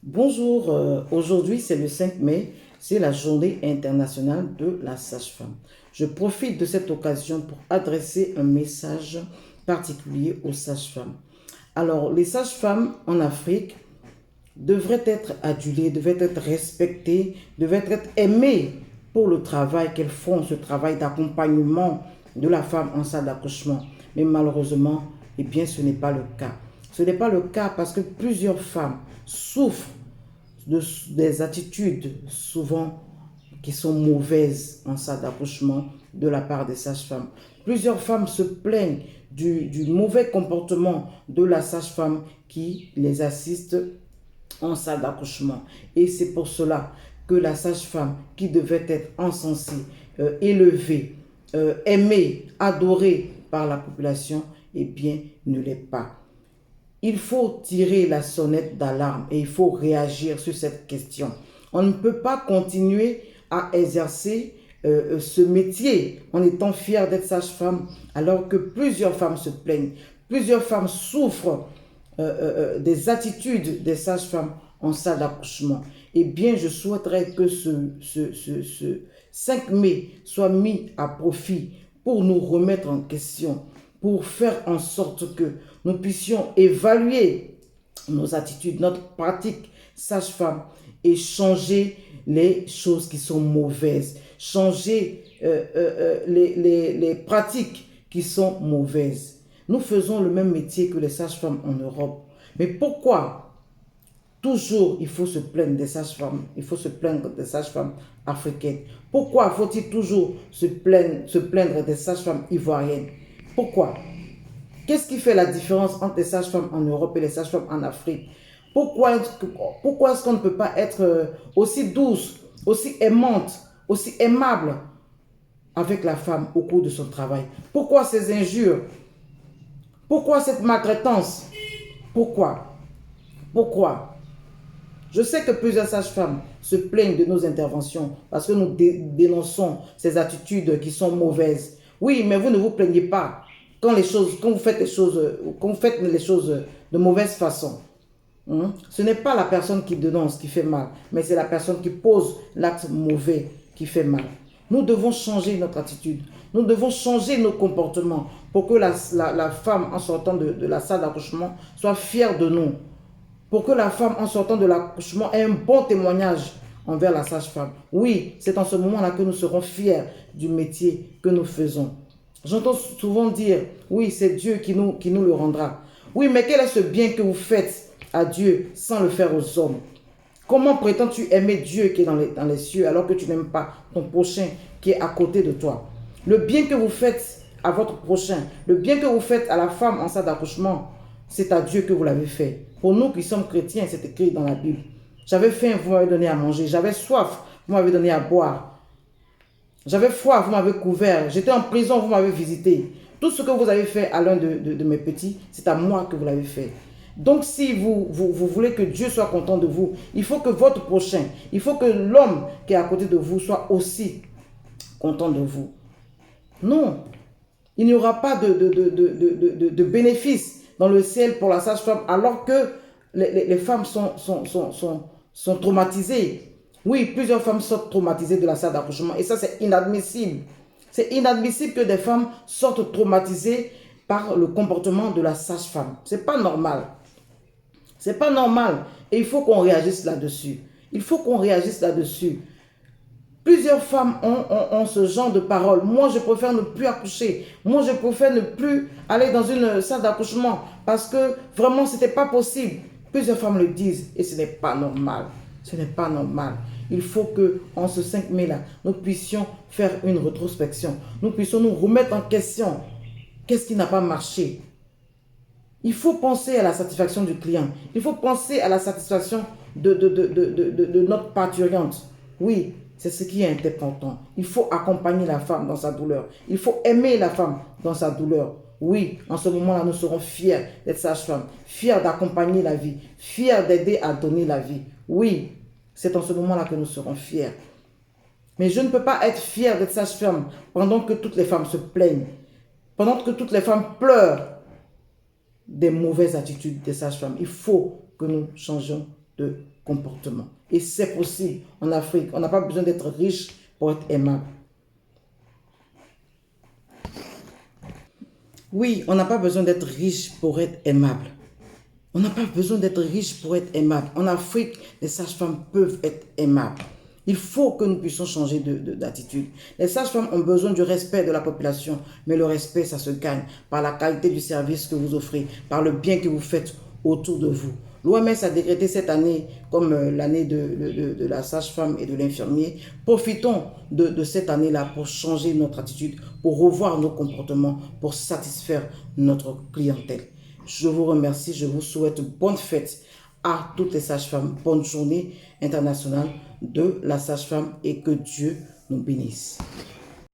Bonjour, aujourd'hui c'est le 5 mai, c'est la journée internationale de la sage-femme. Je profite de cette occasion pour adresser un message particulier aux sages-femmes. Alors, les sages-femmes en Afrique devraient être adulées, devraient être respectées, devraient être aimées pour le travail qu'elles font, ce travail d'accompagnement de la femme en salle d'accouchement. Mais malheureusement, eh bien, ce n'est pas le cas. Ce n'est pas le cas parce que plusieurs femmes souffrent des attitudes souvent qui sont mauvaises en salle d'accouchement de la part des sages-femmes. Plusieurs femmes se plaignent du mauvais comportement de la sage-femme qui les assiste en salle d'accouchement. Et c'est pour cela que la sage-femme qui devait être encensée, élevée, aimée, adorée par la population, eh bien, ne l'est pas. Il faut tirer la sonnette d'alarme et il faut réagir sur cette question. On ne peut pas continuer à exercer ce métier en étant fier d'être sage-femme alors que plusieurs femmes se plaignent, plusieurs femmes souffrent des attitudes des sages-femmes en salle d'accouchement. Eh bien, je souhaiterais que ce 5 mai soit mis à profit pour nous remettre en question, pour faire en sorte que nous puissions évaluer nos attitudes, notre pratique sage-femme et changer les choses qui sont mauvaises, changer les pratiques qui sont mauvaises. Nous faisons le même métier que les sages-femmes en Europe. Mais pourquoi toujours il faut se plaindre des sages-femmes, il faut se plaindre des sages-femmes africaines? Pourquoi faut-il toujours se plaindre des sages-femmes ivoiriennes? Pourquoi? Qu'est-ce qui fait la différence entre les sages-femmes en Europe et les sages-femmes en Afrique? Pourquoi est-ce qu'on ne peut pas être aussi douce, aussi aimante, aussi aimable avec la femme au cours de son travail? Pourquoi ces injures? Pourquoi cette maltraitance? Pourquoi? Pourquoi? Je sais que plusieurs sages-femmes se plaignent de nos interventions parce que nous dénonçons ces attitudes qui sont mauvaises. Oui, mais vous ne vous plaignez pas quand vous faites les choses de mauvaise façon. Ce n'est pas la personne qui dénonce qui fait mal, mais c'est la personne qui pose l'acte mauvais qui fait mal. Nous devons changer notre attitude. Nous devons changer nos comportements pour que la femme en sortant de la salle d'accouchement soit fière de nous. Pour que la femme en sortant de l'accouchement ait un bon témoignage envers la sage-femme. Oui, c'est en ce moment-là que nous serons fiers du métier que nous faisons. J'entends souvent dire, oui, c'est Dieu qui nous le rendra. Oui, mais quel est ce bien que vous faites à Dieu sans le faire aux hommes? Comment prétends-tu aimer Dieu qui est dans les cieux alors que tu n'aimes pas ton prochain qui est à côté de toi? Le bien que vous faites à votre prochain, le bien que vous faites à la femme en salle d'accouchement, c'est à Dieu que vous l'avez fait. Pour nous qui sommes chrétiens, c'est écrit dans la Bible. J'avais faim, vous m'avez donné à manger. J'avais soif, vous m'avez donné à boire. J'avais froid, vous m'avez couvert. J'étais en prison, vous m'avez visité. Tout ce que vous avez fait à l'un de mes petits, c'est à moi que vous l'avez fait. Donc si vous voulez que Dieu soit content de vous, il faut que votre prochain, il faut que l'homme qui est à côté de vous soit aussi content de vous. Non, il n'y aura pas de bénéfice dans le ciel pour la sage-femme alors que les femmes sont traumatisées. Oui, plusieurs femmes sont traumatisées de la salle d'accouchement et ça c'est inadmissible. C'est inadmissible que des femmes sortent traumatisées par le comportement de la sage-femme. C'est pas normal. C'est pas normal et il faut qu'on réagisse là-dessus. Il faut qu'on réagisse là-dessus. Plusieurs femmes ont ce genre de paroles. Moi, je préfère ne plus accoucher. Moi, je préfère ne plus aller dans une salle d'accouchement parce que vraiment, ce n'était pas possible. Plusieurs femmes le disent et ce n'est pas normal. Ce n'est pas normal. Il faut qu'en ce 5 mai-là, nous puissions faire une rétrospection. Nous puissions nous remettre en question. Qu'est-ce qui n'a pas marché? Il faut penser à la satisfaction du client. Il faut penser à la satisfaction de notre parturiente. Oui, c'est ce qui est important. Il faut accompagner la femme dans sa douleur. Il faut aimer la femme dans sa douleur. Oui, en ce moment-là, nous serons fiers d'être sage-femme, fiers d'accompagner la vie, fiers d'aider à donner la vie. Oui, c'est en ce moment-là que nous serons fiers. Mais je ne peux pas être fier d'être sage-femme pendant que toutes les femmes se plaignent, pendant que toutes les femmes pleurent des mauvaises attitudes des sages-femmes. Il faut que nous changions de comportement. Et c'est possible en Afrique. On n'a pas besoin d'être riche pour être aimable. Oui, on n'a pas besoin d'être riche pour être aimable. On n'a pas besoin d'être riche pour être aimable. En Afrique, les sages-femmes peuvent être aimables. Il faut que nous puissions changer d'attitude. Les sages-femmes ont besoin du respect de la population, mais le respect, ça se gagne par la qualité du service que vous offrez, par le bien que vous faites autour de vous. L'OMS a décrété cette année comme l'année de la sage-femme et de l'infirmier. Profitons de cette année-là pour changer notre attitude, pour revoir nos comportements, pour satisfaire notre clientèle. Je vous remercie, je vous souhaite bonne fête à toutes les sages-femmes. Bonne journée internationale de la sage-femme et que Dieu nous bénisse.